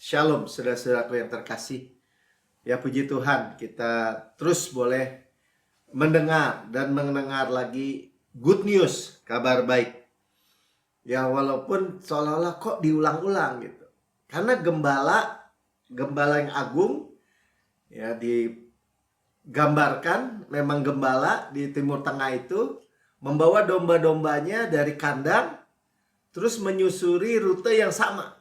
Shalom, saudara-saudaraku yang terkasih. Ya puji Tuhan, kita terus boleh mendengar dan mendengar lagi good news, kabar baik. Ya walaupun seolah-olah kok diulang-ulang gitu. Karena gembala yang agung, ya digambarkan memang gembala di Timur Tengah itu membawa domba-dombanya dari kandang, terus menyusuri rute yang sama.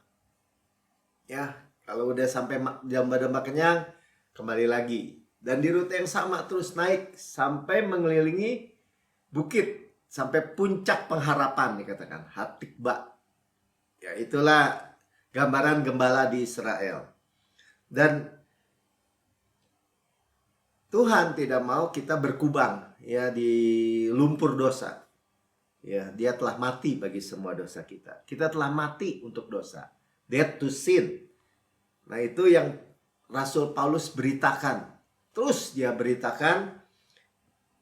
Ya, kalau udah sampai domba-domba kenyang, kembali lagi. Dan di rute yang sama terus naik sampai mengelilingi bukit, sampai puncak pengharapan dikatakan, Hatikba. Ya, itulah gambaran gembala di Israel. Dan Tuhan tidak mau kita berkubang ya di lumpur dosa. Ya, Dia telah mati bagi semua dosa kita. Kita telah mati untuk dosa. Dead to sin. Nah, itu yang Rasul Paulus beritakan. Terus dia beritakan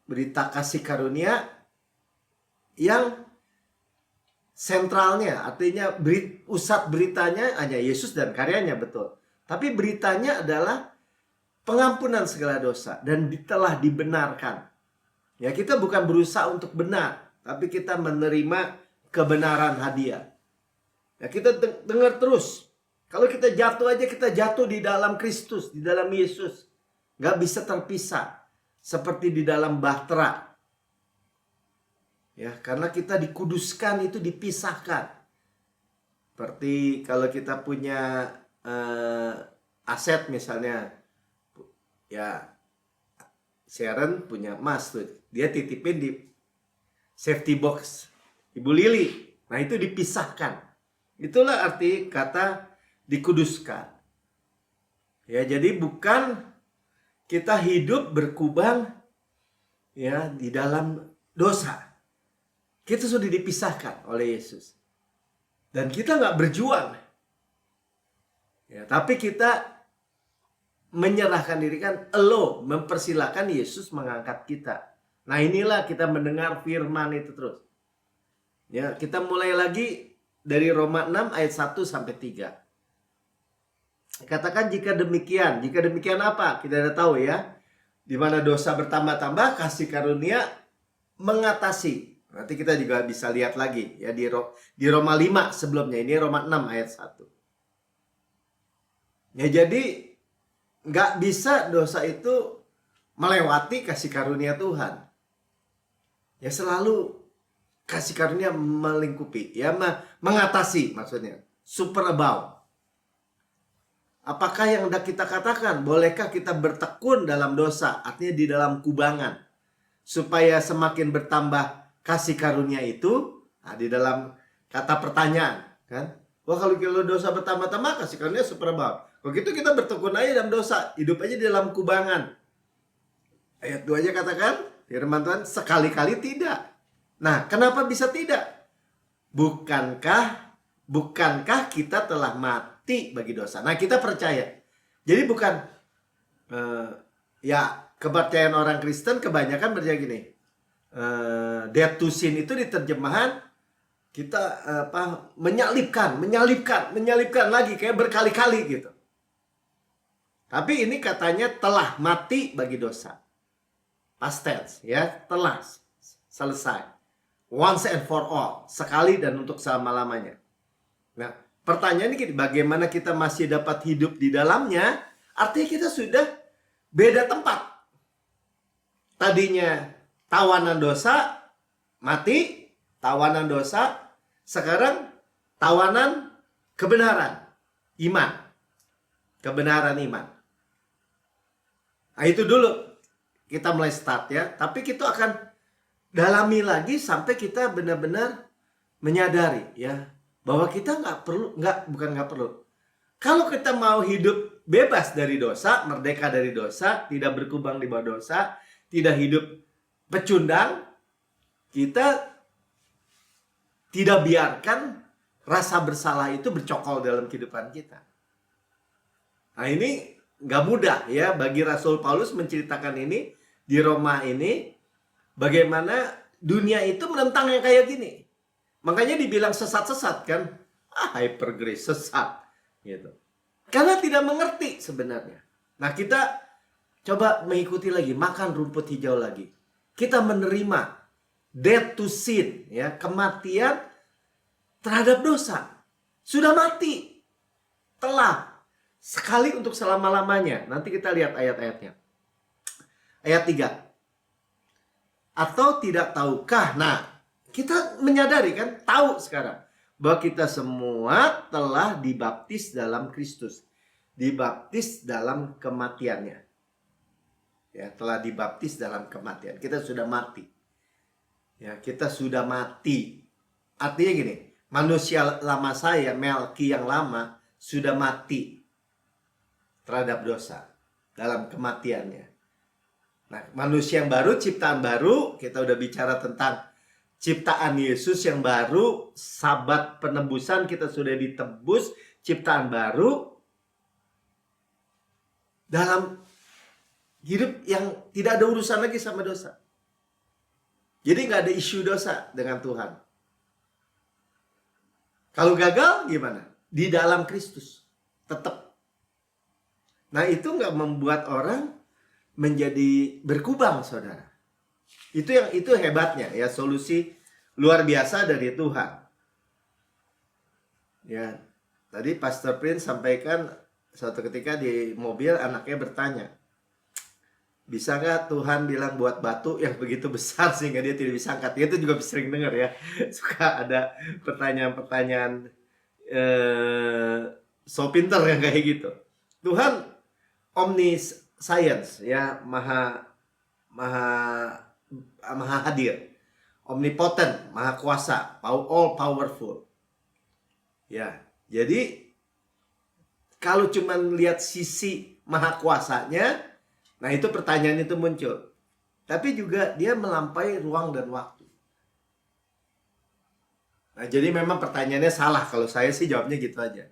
berita kasih karunia yang sentralnya, artinya pusat beritanya hanya Yesus dan karyanya, betul. Tapi beritanya adalah pengampunan segala dosa dan telah dibenarkan. Ya, kita bukan berusaha untuk benar, tapi kita menerima kebenaran hadiah. Ya, kita dengar terus. Kalau kita jatuh aja, kita jatuh di dalam Kristus, di dalam Yesus. Gak bisa terpisah. Seperti di dalam bahtera. Ya, karena kita dikuduskan itu dipisahkan. Seperti kalau kita punya aset misalnya. Ya, Sharon punya emas tuh. Dia titipin di safety box Ibu Lili. Nah, itu dipisahkan. Itulah arti kata dikuduskan. Ya, jadi bukan kita hidup berkubang ya di dalam dosa. Kita sudah dipisahkan oleh Yesus. Dan kita nggak berjuang. Ya, tapi kita menyerahkan diri kan, mempersilahkan Yesus mengangkat kita. Nah, inilah kita mendengar firman itu terus. Ya, kita mulai lagi dari Roma 6 ayat 1 sampai 3. Katakan jika demikian apa? Kita udah tahu ya. Di mana dosa bertambah-tambah, kasih karunia mengatasi. Nanti kita juga bisa lihat lagi ya di Roma 5 sebelumnya. Ini Roma 6 ayat 1. Ya, jadi nggak bisa dosa itu melewati kasih karunia Tuhan. Ya, selalu kasih karunia melingkupi, ya mengatasi maksudnya. Super abound. Apakah yang hendak kita katakan? Bolehkah kita bertekun dalam dosa? Artinya di dalam kubangan. Supaya semakin bertambah kasih karunia itu. Nah, di dalam kata pertanyaan. Kan? Wah, kalau dosa bertambah-tambah kasih karunia super abound. Kalau gitu kita bertekun aja dalam dosa. Hidup aja di dalam kubangan. Ayat 2 aja katakan. Firman Tuhan, sekali-kali tidak. Nah, kenapa bisa tidak? Bukankah kita telah mati bagi dosa? Nah, kita percaya. Jadi bukan ya kepercayaan orang Kristen kebanyakan percaya gini. Dead to sin itu di terjemahan kita menyalibkan lagi kayak berkali-kali gitu. Tapi ini katanya telah mati bagi dosa. Past tense ya, telah selesai. Once and for all, sekali dan untuk selama-lamanya. Nah, pertanyaannya gini, bagaimana kita masih dapat hidup di dalamnya? Artinya kita sudah beda tempat. Tadinya tawanan dosa, mati, tawanan dosa, sekarang tawanan kebenaran, iman. Kebenaran iman. Nah, itu dulu kita mulai start ya. Tapi kita akan dalami lagi sampai kita benar-benar menyadari ya. Bahwa kita bukan nggak perlu. Kalau kita mau hidup bebas dari dosa, merdeka dari dosa, tidak berkubang di bawah dosa, tidak hidup pecundang, kita tidak biarkan rasa bersalah itu bercokol dalam kehidupan kita. Nah, ini nggak mudah ya bagi Rasul Paulus menceritakan ini di Roma ini, bagaimana dunia itu menentang yang kayak gini. Makanya dibilang sesat-sesat kan. Hyper grace, sesat gitu. Karena tidak mengerti sebenarnya. Nah, kita coba mengikuti lagi, makan rumput hijau lagi. Kita menerima death to sin, ya, kematian terhadap dosa. Sudah mati. Telah. Sekali untuk selama-lamanya. Nanti kita lihat ayat-ayatnya. Ayat 3. Atau tidak tahukah? Nah, kita menyadari kan, tahu sekarang bahwa kita semua telah dibaptis dalam Kristus. Dibaptis dalam kematiannya. Ya, telah dibaptis dalam kematian. Kita sudah mati. Ya, kita sudah mati. Artinya gini, manusia lama saya, Melki yang lama, sudah mati terhadap dosa dalam kematiannya. Nah, manusia yang baru, ciptaan baru, kita udah bicara tentang ciptaan Yesus yang baru, sabat penebusan, kita sudah ditebus, ciptaan baru, dalam hidup yang tidak ada urusan lagi sama dosa. Jadi nggak ada isu dosa dengan Tuhan. Kalau gagal gimana? Di dalam Kristus, tetap. Nah, itu nggak membuat orang menjadi berkubang, saudara. Itu hebatnya, ya, solusi luar biasa dari Tuhan. Ya, tadi Pastor Prince sampaikan suatu ketika di mobil anaknya bertanya, bisa nggak Tuhan bilang buat batu yang begitu besar sehingga dia tidak bisa angkat? Dia itu juga sering dengar, ya, suka ada pertanyaan-pertanyaan so pinter yang kayak gitu. Tuhan omniscience, ya, maha hadir, omnipotent, maha kuasa, all powerful. Ya, jadi kalau cuma lihat sisi maha kuasanya, nah itu pertanyaan itu muncul. Tapi juga dia melampaui ruang dan waktu. Nah, jadi memang pertanyaannya salah. Kalau saya sih jawabnya gitu aja.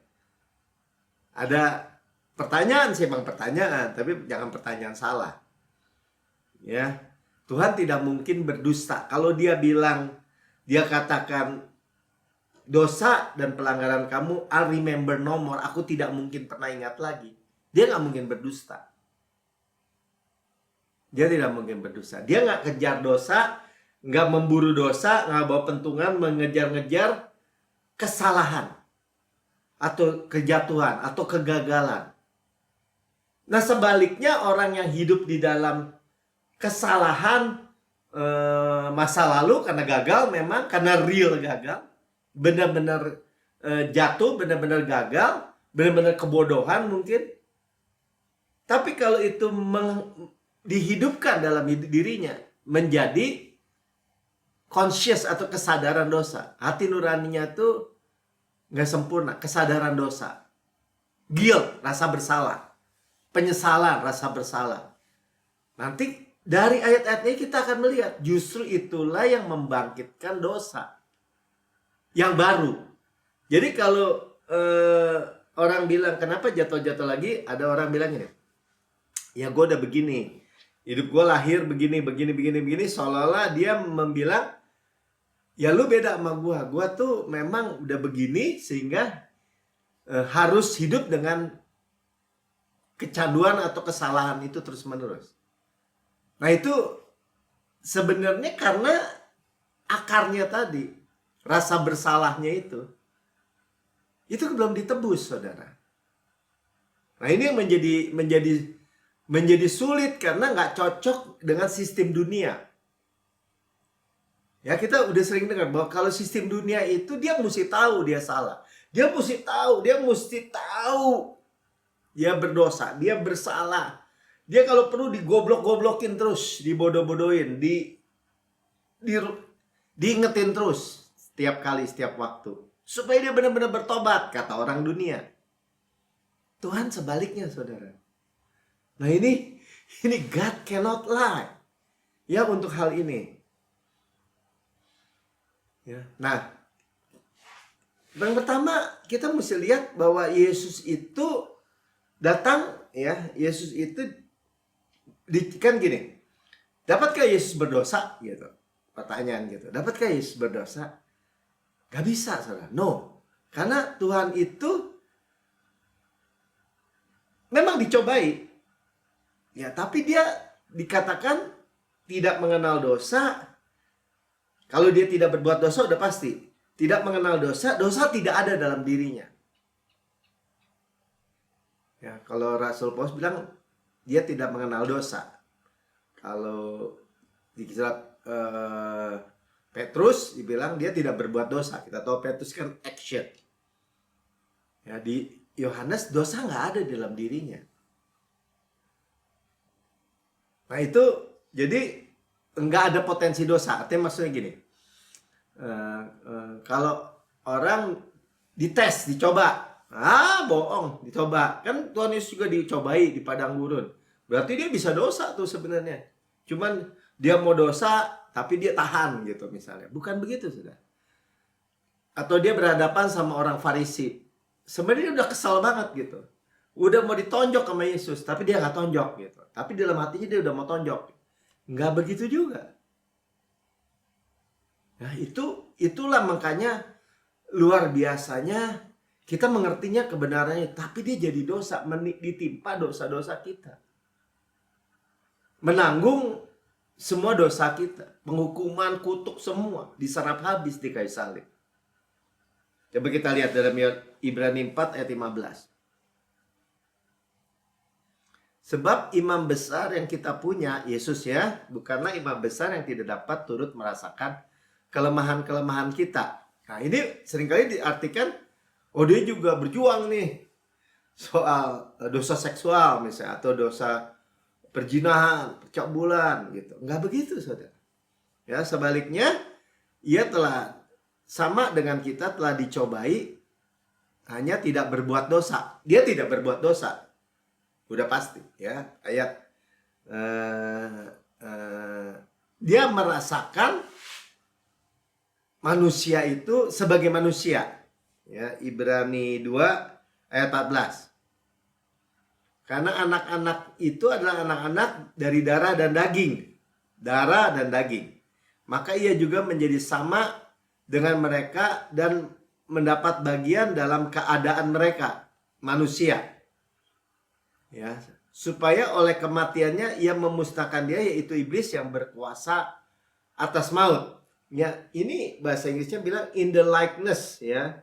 Ada pertanyaan sih, emang pertanyaan, tapi jangan pertanyaan salah. Ya, Tuhan tidak mungkin berdusta. Kalau dia bilang, dia katakan dosa dan pelanggaran kamu, I remember no more, aku tidak mungkin pernah ingat lagi. Dia nggak mungkin berdusta. Dia tidak mungkin berdusta. Dia nggak kejar dosa, nggak memburu dosa, nggak bawa pentungan, mengejar-ngejar kesalahan atau kejatuhan atau kegagalan. Nah, sebaliknya orang yang hidup di dalam kesalahan masa lalu karena gagal, memang karena real gagal, benar-benar jatuh, benar-benar gagal, benar-benar kebodohan mungkin. Tapi kalau itu dihidupkan dalam dirinya menjadi conscious atau kesadaran dosa, hati nuraninya tuh nggak sempurna, kesadaran dosa, guilt, rasa bersalah, penyesalan, rasa bersalah. Nanti dari ayat-ayat ini kita akan melihat justru itulah yang membangkitkan dosa yang baru. Jadi kalau orang bilang kenapa jatuh-jatuh lagi, ada orang bilang ini, ya gue udah begini, hidup gue lahir begini, seolah-olah dia membilang, ya lu beda sama gue tuh memang udah begini sehingga harus hidup dengan kecanduan atau kesalahan itu terus-menerus. Nah, itu sebenarnya karena akarnya tadi, rasa bersalahnya itu belum ditebus, saudara. Nah, ini yang menjadi sulit karena nggak cocok dengan sistem dunia. Ya, kita udah sering dengar bahwa kalau sistem dunia itu dia mesti tahu dia salah. Dia mesti tahu dia berdosa, dia bersalah. Dia kalau perlu digoblok-goblokin terus, dibodoh-bodohin, diingetin terus setiap kali, setiap waktu. Supaya dia benar-benar bertobat, kata orang dunia. Tuhan sebaliknya, saudara. Nah, ini God cannot lie. Ya, untuk hal ini. Ya. Nah, yang pertama kita mesti lihat bahwa Yesus itu datang, ya, Yesus itu kan gini. Dapatkah Yesus berdosa gitu? Pertanyaan gitu. Dapatkah Yesus berdosa? Gak bisa, saudara. No. Karena Tuhan itu memang dicobai. Ya, tapi dia dikatakan tidak mengenal dosa. Kalau dia tidak berbuat dosa udah pasti. Tidak mengenal dosa, dosa tidak ada dalam dirinya. Ya, kalau Rasul Paulus bilang dia tidak mengenal dosa. Kalau di kisah Petrus dibilang dia tidak berbuat dosa. Kita tahu Petrus kan action. Ya, di Yohanes dosa nggak ada dalam dirinya. Nah itu jadi nggak ada potensi dosa. Artinya maksudnya gini, kalau orang dites, dicoba, bohong, dicoba, kan Tuhan Yesus juga dicobai di padang gurun. Berarti dia bisa dosa tuh sebenarnya. Cuman dia mau dosa, tapi dia tahan gitu misalnya. Bukan begitu, sudah. Atau dia berhadapan sama orang Farisi. Sebenarnya udah kesal banget gitu. Udah mau ditonjok sama Yesus, tapi dia nggak tonjok gitu. Tapi dalam hatinya dia udah mau tonjok. Nggak begitu juga. Nah itulah makanya luar biasanya kita mengertinya kebenarannya. Tapi dia jadi dosa, ditimpa dosa-dosa kita. Menanggung semua dosa kita. Penghukuman, kutuk semua. Diserap habis di kayu salib. Coba kita lihat dalam Ibrani 4 ayat 15. Sebab imam besar yang kita punya, Yesus ya, bukanlah imam besar yang tidak dapat turut merasakan kelemahan-kelemahan kita. Nah ini seringkali diartikan, oh dia juga berjuang nih soal dosa seksual misalnya, atau dosa perzinahan, percabulan gitu. Enggak begitu, saudara. Ya, sebaliknya, ia telah sama dengan kita, telah dicobai, hanya tidak berbuat dosa. Dia tidak berbuat dosa. Udah pasti ya, ayat dia merasakan manusia itu sebagai manusia ya, Ibrani 2 ayat 14. Karena anak-anak itu adalah anak-anak dari darah dan daging, maka ia juga menjadi sama dengan mereka dan mendapat bagian dalam keadaan mereka manusia. Ya, supaya oleh kematiannya ia memusnahkan dia, yaitu iblis yang berkuasa atas maut. Ya, ini bahasa Inggrisnya bilang in the likeness ya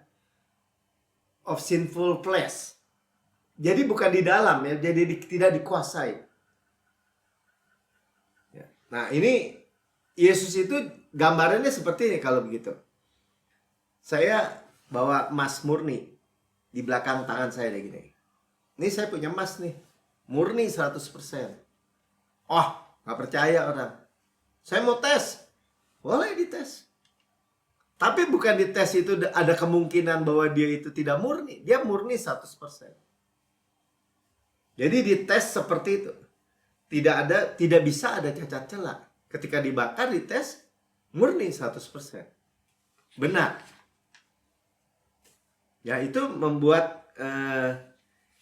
of sinful flesh. Jadi bukan di dalam ya, jadi tidak dikuasai. Ya. Nah, ini Yesus itu gambarannya seperti ini kalau begitu. Saya bawa emas murni di belakang tangan saya kayak gini. Ini saya punya emas nih, murni 100%. Oh, nggak percaya orang. Saya mau tes, boleh dites. Tapi bukan dites itu ada kemungkinan bahwa dia itu tidak murni. Dia murni 100%. Jadi dites seperti itu. Tidak bisa ada cacat celah. Ketika dibakar, dites, murni 100%. Benar. Ya, itu membuat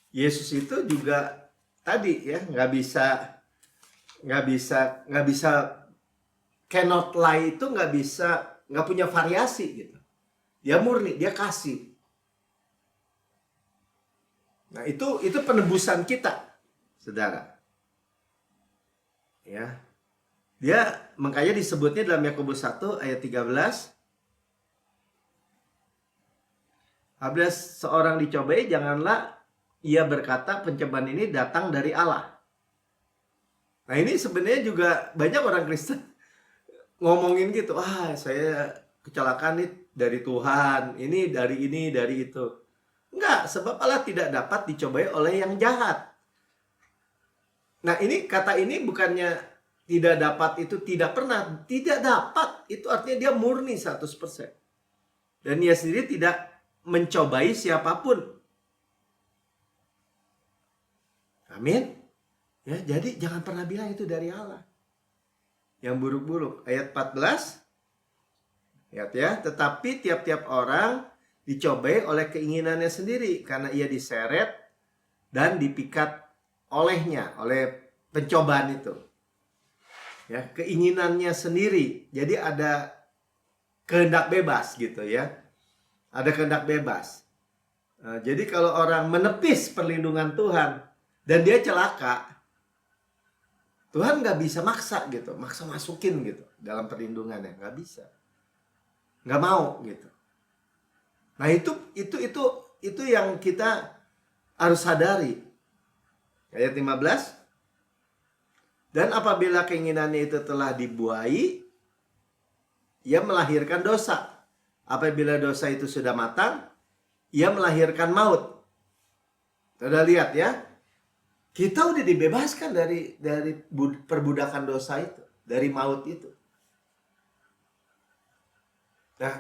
Yesus itu juga tadi ya nggak bisa cannot lie itu nggak punya variasi gitu. Dia murni, dia kasih. Nah itu penebusan kita, saudara. Ya, dia makanya disebutnya dalam Yakobus 1 ayat 13. Apabila seorang dicobai, janganlah ia berkata pencobaan ini datang dari Allah. Nah ini sebenarnya juga banyak orang Kristen ngomongin gitu. Saya kecelakaan nih dari Tuhan. Ini, dari itu. Enggak, sebab Allah tidak dapat dicobai oleh yang jahat. Nah ini kata ini bukannya tidak dapat itu tidak pernah. Tidak dapat, itu artinya dia murni 100%. Dan dia sendiri tidak mencobai siapapun. Amin. Ya, jadi jangan pernah bilang itu dari Allah. Yang buruk-buruk. Ayat 14. Lihat ya, tetapi tiap-tiap orang dicobai oleh keinginannya sendiri karena ia diseret dan dipikat olehnya, oleh pencobaan itu. Ya, keinginannya sendiri. Jadi ada kehendak bebas gitu ya. Ada kehendak bebas. Jadi kalau orang menepis perlindungan Tuhan dan dia celaka, Tuhan nggak bisa maksa gitu, maksa masukin gitu dalam perlindungannya, nggak bisa, nggak mau gitu. Nah itu yang kita harus sadari. Ayat 15. Dan apabila keinginannya itu telah dibuai, ia melahirkan dosa. Apabila dosa itu sudah matang, ia melahirkan maut. Sudah lihat ya, kita udah dibebaskan dari perbudakan dosa itu, dari maut itu. Nah,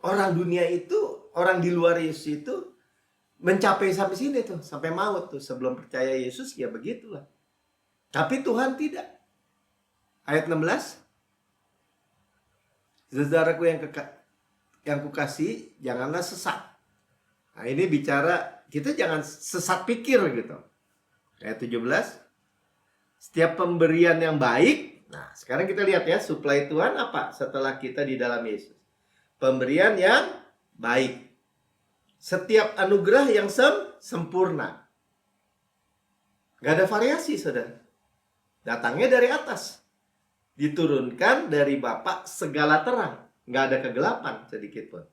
orang dunia itu, orang di luar Yesus itu mencapai sampai sini tuh, sampai maut tuh. Sebelum percaya Yesus ya begitulah. Tapi Tuhan tidak. Ayat 16. Saudaraku yang kukasih, janganlah sesat. Nah, ini bicara kita jangan sesat pikir gitu. Ayat 17. Setiap pemberian yang baik. Nah, sekarang kita lihat ya, suplai Tuhan apa setelah kita di dalam Yesus. Pemberian yang baik. Setiap anugerah yang sempurna. Gak ada variasi, saudara. Datangnya dari atas. Diturunkan dari Bapa segala terang. Gak ada kegelapan sedikit pun.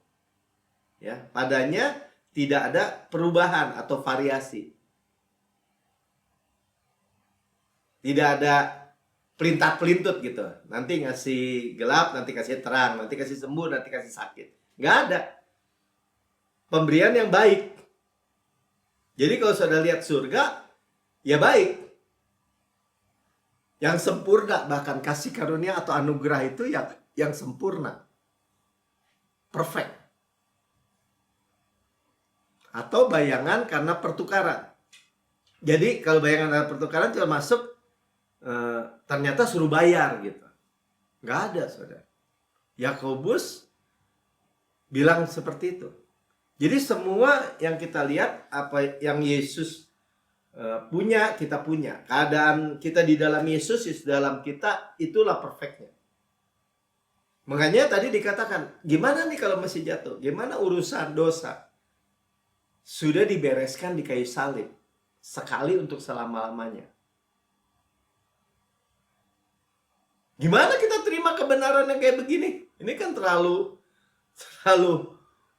Ya, padanya tidak ada perubahan atau variasi. Tidak ada pelintat-pelintut gitu. Nanti ngasih gelap, nanti kasih terang, nanti kasih sembuh, nanti kasih sakit. Gak ada. Pemberian yang baik. Jadi kalau saudara lihat surga, ya baik. Yang sempurna, bahkan kasih karunia atau anugerah itu yang sempurna. Perfect. Atau bayangan karena pertukaran. Jadi kalau bayangan karena pertukaran itu masuk ternyata suruh bayar gitu. Nggak ada, saudara. Yakobus bilang seperti itu. Jadi semua yang kita lihat, apa yang Yesus punya, kita punya. Keadaan kita di dalam Yesus, Yesus dalam kita, itulah perfectnya. Makanya tadi dikatakan, gimana nih kalau masih jatuh? Gimana urusan dosa? Sudah dibereskan di kayu salib. Sekali untuk selama-lamanya. Gimana kita terima kebenaran yang kayak begini? Ini kan terlalu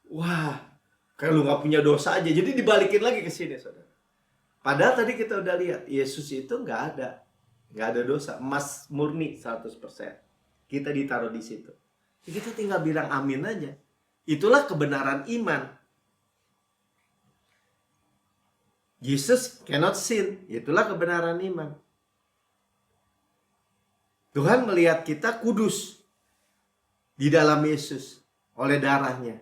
wah, kayak lu gak punya dosa aja. Jadi dibalikin lagi ke sini, saudara. Padahal tadi kita udah lihat, Yesus itu gak ada dosa. Emas murni 100%. Kita ditaruh di situ. Kita tinggal bilang amin aja. Itulah kebenaran iman. Jesus cannot sin. Itulah kebenaran iman. Tuhan melihat kita kudus di dalam Yesus oleh darahnya.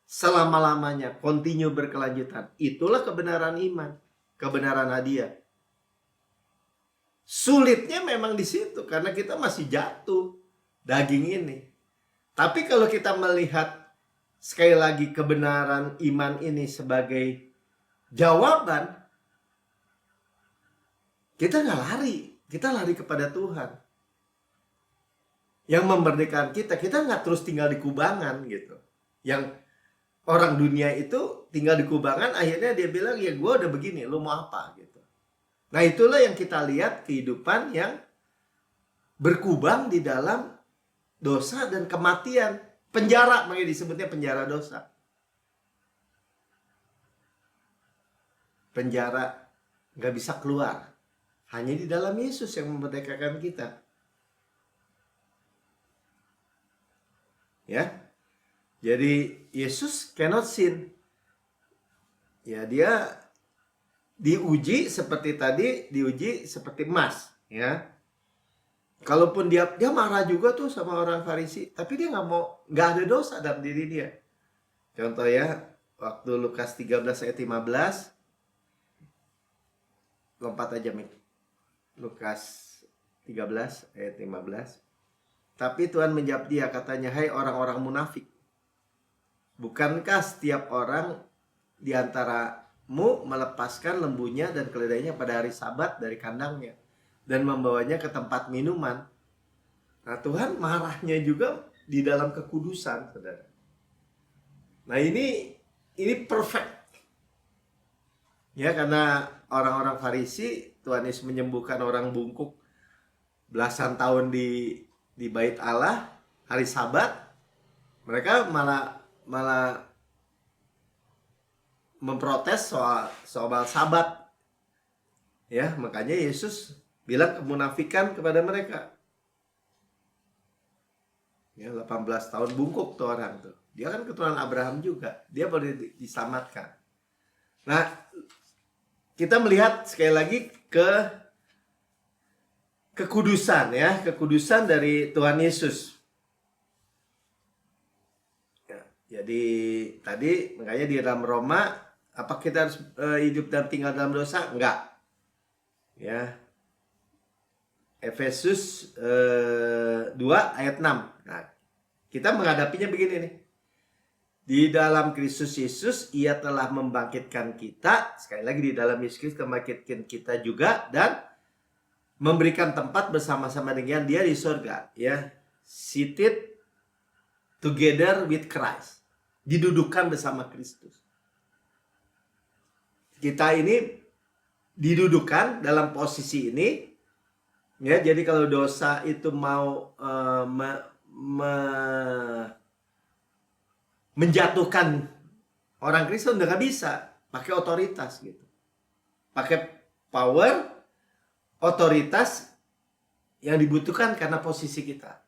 Selama-lamanya, continue berkelanjutan. Itulah kebenaran iman. Kebenaran hadiah. Sulitnya memang di situ karena kita masih jatuh daging ini. Tapi kalau kita melihat sekali lagi kebenaran iman ini sebagai jawaban, kita nggak lari, kita lari kepada Tuhan yang memerdekakan kita. Kita nggak terus tinggal di kubangan gitu. Yang orang dunia itu tinggal di kubangan, akhirnya dia bilang, ya gue udah begini, lu mau apa gitu. Nah itulah yang kita lihat kehidupan yang berkubang di dalam dosa dan kematian. Penjara, makanya disebutnya penjara dosa. Penjara nggak bisa keluar. Hanya di dalam Yesus yang memerdekakan kita. Ya. Jadi Yesus cannot sin. Ya, dia diuji seperti tadi, diuji seperti emas, ya. Kalaupun dia marah juga tuh sama orang Farisi, tapi dia nggak ada dosa dalam diri dia. Contoh ya, waktu Lukas 13 ayat 15. Lompat aja, Mik. Lukas 13 ayat 15. Tapi Tuhan menjawab dia, katanya, hai orang-orang munafik. Bukankah setiap orang di antaramu melepaskan lembunya dan keledainya pada hari Sabat dari kandangnya dan membawanya ke tempat minuman? Nah, Tuhan marahnya juga di dalam kekudusan, saudara. Nah, ini perfect. Ya, karena orang-orang Farisi, Tuhan Yesus menyembuhkan orang bungkuk belasan tahun di bait Allah, hari Sabat, mereka malah malah memprotes soal Sabat. Ya, makanya Yesus bilang kemunafikan kepada mereka. Ya, 18 tahun bungkuk tuh orang tuh. Dia kan keturunan Abraham juga. Dia boleh diselamatkan. Nah, kita melihat sekali lagi kekudusan ya, kekudusan dari Tuhan Yesus. Ya, jadi tadi makanya di dalam Roma, apa kita harus hidup dan tinggal dalam dosa? Enggak. Ya. Efesus 2 ayat 6. Nah, kita menghadapinya begini nih. Di dalam Kristus Yesus ia telah membangkitkan kita, sekali lagi di dalam Yesus Kristus membangkitkan kita juga, dan memberikan tempat bersama-sama dengan Dia di surga, ya. Seated together with Christ. Didudukkan bersama Kristus. Kita ini didudukkan dalam posisi ini. Ya, jadi kalau dosa itu mau menjatuhkan orang Kristen, udah gak bisa. Pakai otoritas gitu. Pakai power, otoritas yang dibutuhkan karena posisi kita.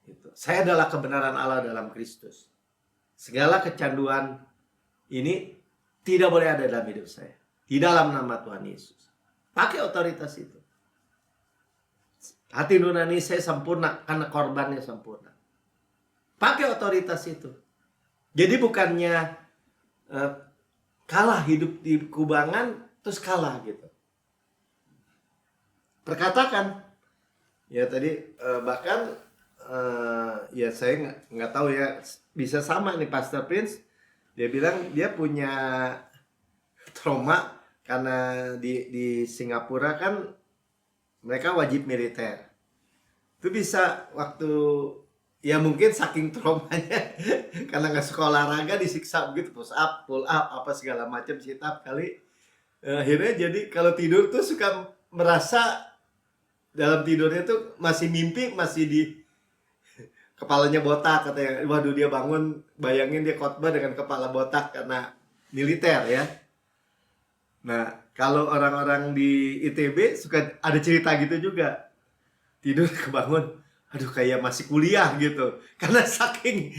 Gitu. Saya adalah kebenaran Allah dalam Kristus. Segala kecanduan ini tidak boleh ada dalam hidup saya. Di dalam nama Tuhan Yesus. Pakai otoritas itu. Hati nurani saya sempurna karena korbannya sempurna. Pakai otoritas itu. Jadi bukannya kalah hidup di kubangan terus kalah gitu. Perkatakan. Ya tadi bahkan ya saya nggak tahu ya, bisa sama nih Pastor Prince. Dia bilang dia punya trauma karena di Singapura kan mereka wajib militer. Itu bisa waktu ya mungkin saking traumanya karena nggak suka olahraga disiksa begitu, push up, pull up, apa segala macam, sit up kali. Akhirnya jadi kalau tidur tuh suka merasa dalam tidurnya tuh masih mimpi, masih di kepalanya botak katanya. Waduh, dia bangun bayangin dia khotbah dengan kepala botak karena militer ya. Nah, kalau orang-orang di ITB suka ada cerita gitu juga. Tidur kebangun, aduh kayak masih kuliah gitu. Karena saking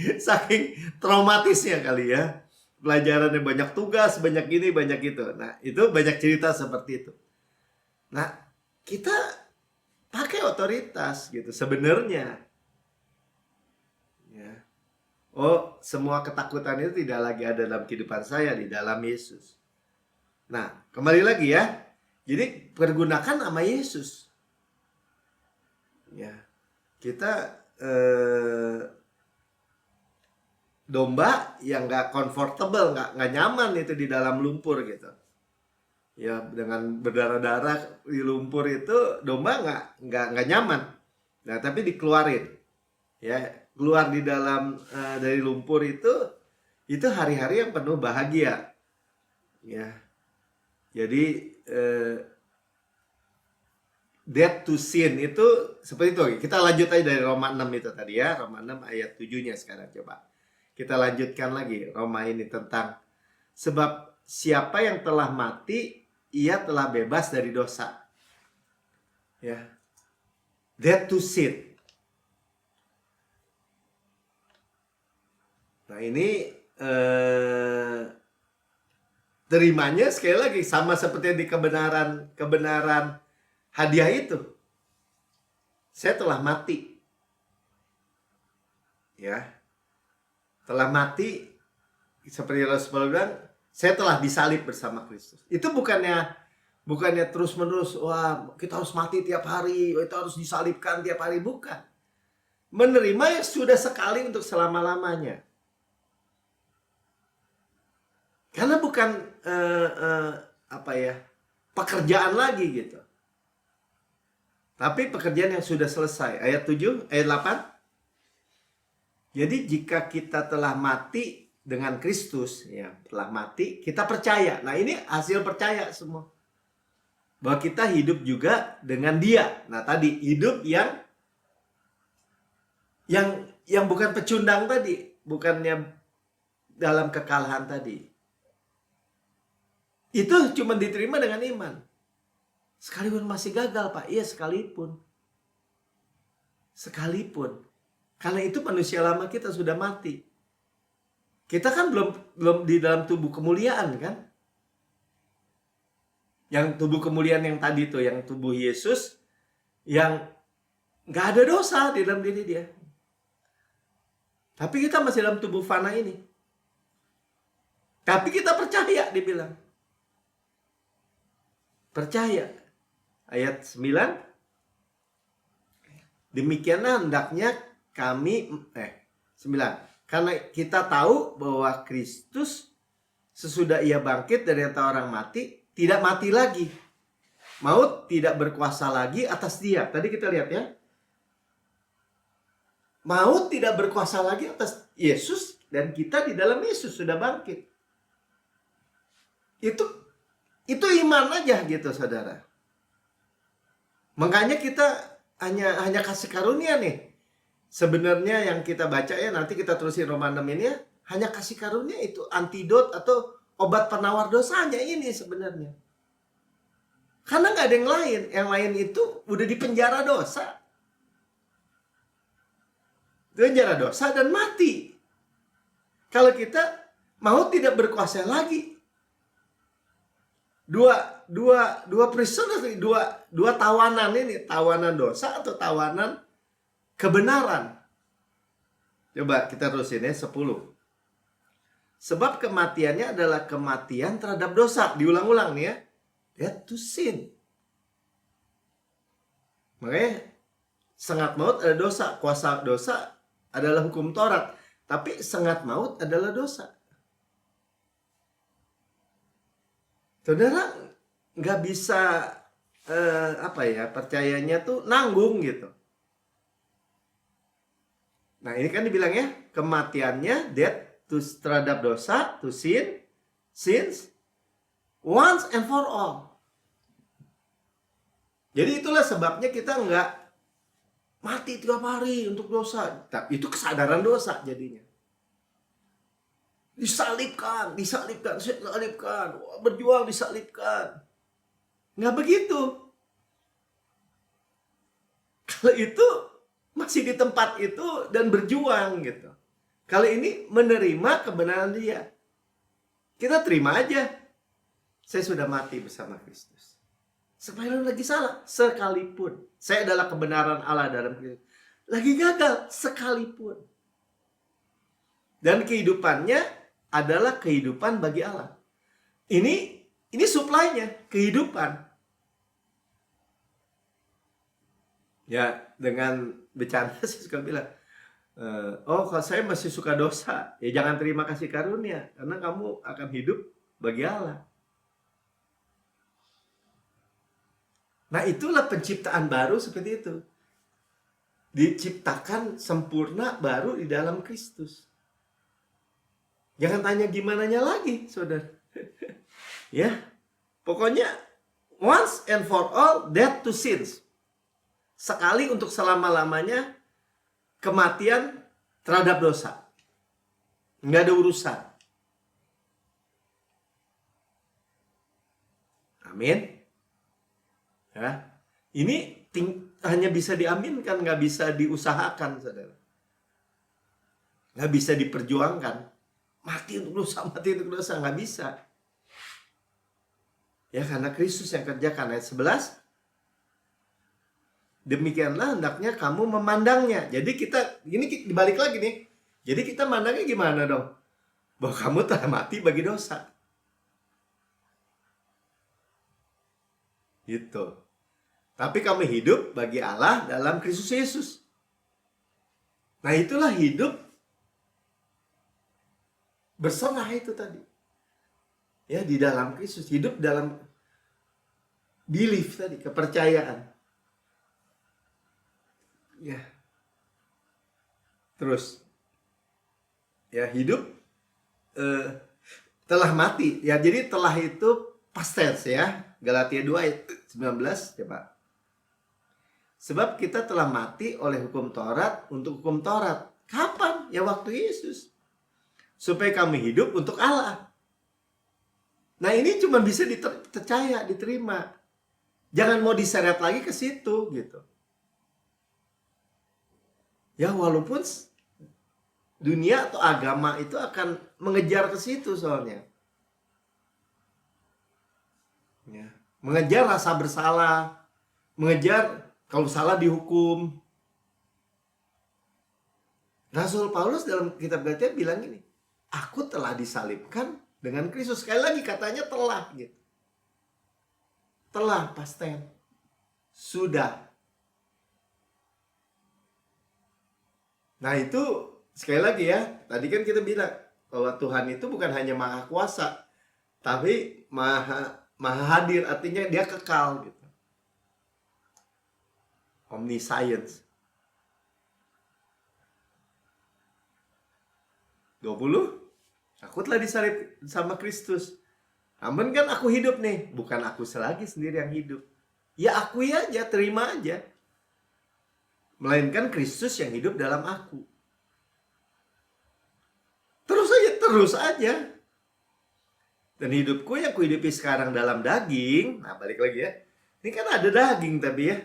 traumatisnya kali ya. Pelajarannya banyak tugas, banyak ini, banyak itu. Nah, itu banyak cerita seperti itu. Nah, kita pakai otoritas gitu sebenarnya. Ya. Oh, semua ketakutan itu tidak lagi ada dalam kehidupan saya, di dalam Yesus. Nah, kembali lagi ya. Jadi pergunakan nama Yesus. Ya. Kita domba yang nggak comfortable, nggak nyaman itu di dalam lumpur gitu. Ya, dengan berdarah-darah di lumpur itu domba nggak nyaman. Nah, tapi dikeluarin. Ya, keluar di dalam dari lumpur itu hari-hari yang penuh bahagia. Ya. Jadi death to sin itu seperti itu. Kita lanjut aja dari Roma 6 itu tadi ya. Roma 6 ayat 7-nya sekarang coba. Kita lanjutkan lagi Roma ini tentang sebab siapa yang telah mati, ia telah bebas dari dosa. Ya. Death to sin. Nah, ini terimanya sekali lagi sama seperti di kebenaran hadiah itu. Saya telah mati. Ya. Telah mati seperti Rasul bilang, saya telah disalib bersama Kristus. Itu bukannya terus-menerus, wah, kita harus mati tiap hari, kita harus disalibkan tiap hari, bukan. Menerima yang sudah sekali untuk selama-lamanya. Karena bukan pekerjaan lagi gitu. Tapi pekerjaan yang sudah selesai. Ayat 7, ayat 8. Jadi jika kita telah mati dengan Kristus, ya, telah mati, kita percaya. Nah, ini hasil percaya semua. Bahwa kita hidup juga dengan Dia. Nah, tadi hidup yang bukan pecundang tadi, bukannya dalam kekalahan tadi. Itu cuma diterima dengan iman. Sekalipun masih gagal, Pak. Iya, sekalipun. Sekalipun. Karena itu manusia lama kita sudah mati. Kita kan belum di dalam tubuh kemuliaan, kan? Yang tubuh kemuliaan yang tadi tuh, yang tubuh Yesus, yang nggak ada dosa di dalam diri dia. Tapi kita masih dalam tubuh fana ini. Tapi kita percaya, dibilang. Percaya. Ayat 9. Demikianlah hendaknya kami 9. Karena kita tahu bahwa Kristus sesudah ia bangkit dari antara orang mati, tidak mati lagi. Maut tidak berkuasa lagi atas dia. Tadi kita lihat, ya. Maut tidak berkuasa lagi atas Yesus, dan kita di dalam Yesus sudah bangkit. Itu iman aja gitu, saudara. Makanya kita hanya kasih karunia nih. Sebenarnya yang kita baca, ya, nanti kita terusin Roma 6 ini, ya, hanya kasih karunia itu antidot atau obat penawar dosanya ini sebenarnya. Karena nggak ada yang lain. Yang lain itu udah di penjara dosa. Penjara dosa dan mati. Kalau kita mau tidak berkuasa lagi. Dua prisoner, dua tawanan ini, tawanan dosa atau tawanan kebenaran. Coba kita terusin, ya, 10. Sebab kematiannya adalah kematian terhadap dosa. Diulang-ulang nih, ya. Death to sin. Makanya sengat maut adalah dosa. Kuasa dosa adalah hukum Taurat. Tapi sengat maut adalah dosa. Saudara nggak bisa percayanya tuh nanggung gitu. Nah, ini kan dibilang, ya, kematiannya death terhadap dosa, to sins once and for all. Jadi itulah sebabnya kita nggak mati tiap hari untuk dosa. Itu kesadaran dosa jadinya. Disalibkan, berjuang disalibkan. Nggak begitu. Kalau itu masih di tempat itu dan berjuang gitu. Kalau ini menerima kebenaran dia. Kita terima aja. Saya sudah mati bersama Kristus. Supaya lagi salah, sekalipun. Saya adalah kebenaran Allah dalam Kristus. Lagi gagal, sekalipun. Dan kehidupannya adalah kehidupan bagi Allah. Ini supply-nya, kehidupan. Ya, dengan bercanda saya suka bilang, kalau saya masih suka dosa, ya jangan terima kasih karunia, karena kamu akan hidup bagi Allah. Nah, itulah penciptaan baru seperti itu. Diciptakan sempurna baru di dalam Kristus. Jangan tanya gimananya lagi, saudara. Ya, pokoknya once and for all, death to sins. Sekali untuk selama-lamanya kematian terhadap dosa. Nggak ada urusan. Amin. Ya, ini hanya bisa diaminkan, nggak bisa diusahakan, saudara. Nggak bisa diperjuangkan. Mati untuk dosa, nggak bisa. Ya, karena Kristus yang kerjakan. Ayat 11. Demikianlah hendaknya kamu memandangnya. Jadi ini dibalik lagi nih. Jadi kita mandangnya gimana dong? Bahwa kamu telah mati bagi dosa. Gitu. Tapi kamu hidup bagi Allah dalam Kristus Yesus. Nah, itulah hidup berserah itu tadi. Ya, di dalam Kristus. Hidup dalam belief tadi, kepercayaan. Ya. Terus. Ya, hidup eh, telah mati. Ya, jadi telah itu past tense ya. Galatia 2 ayat 19 coba. Sebab kita telah mati oleh hukum Taurat untuk hukum Taurat. Kapan? Ya waktu Yesus. Supaya kami hidup untuk Allah. Nah, ini cuma bisa dipercaya, diterima. Jangan mau diseret lagi ke situ gitu. Ya walaupun dunia atau agama itu akan mengejar ke situ soalnya. Ya. Mengejar rasa bersalah, mengejar kalau salah dihukum. Rasul Paulus dalam kitab Galatia bilang ini, aku telah disalibkan dengan Kristus. Sekali lagi katanya telah gitu. Telah, past tense. Sudah. Nah itu sekali lagi ya, tadi kan kita bilang bahwa Tuhan itu bukan hanya maha kuasa, tapi maha hadir, artinya dia kekal gitu. Omniscience. 20. Aku telah disalib sama Kristus. Namun kan aku hidup nih, bukan aku lagi sendiri yang hidup. Ya akui aja, terima aja. Melainkan Kristus yang hidup dalam aku. Terus aja. Dan hidupku yang kuhidupi sekarang dalam daging. Nah balik lagi ya. Ini kan ada daging tapi ya.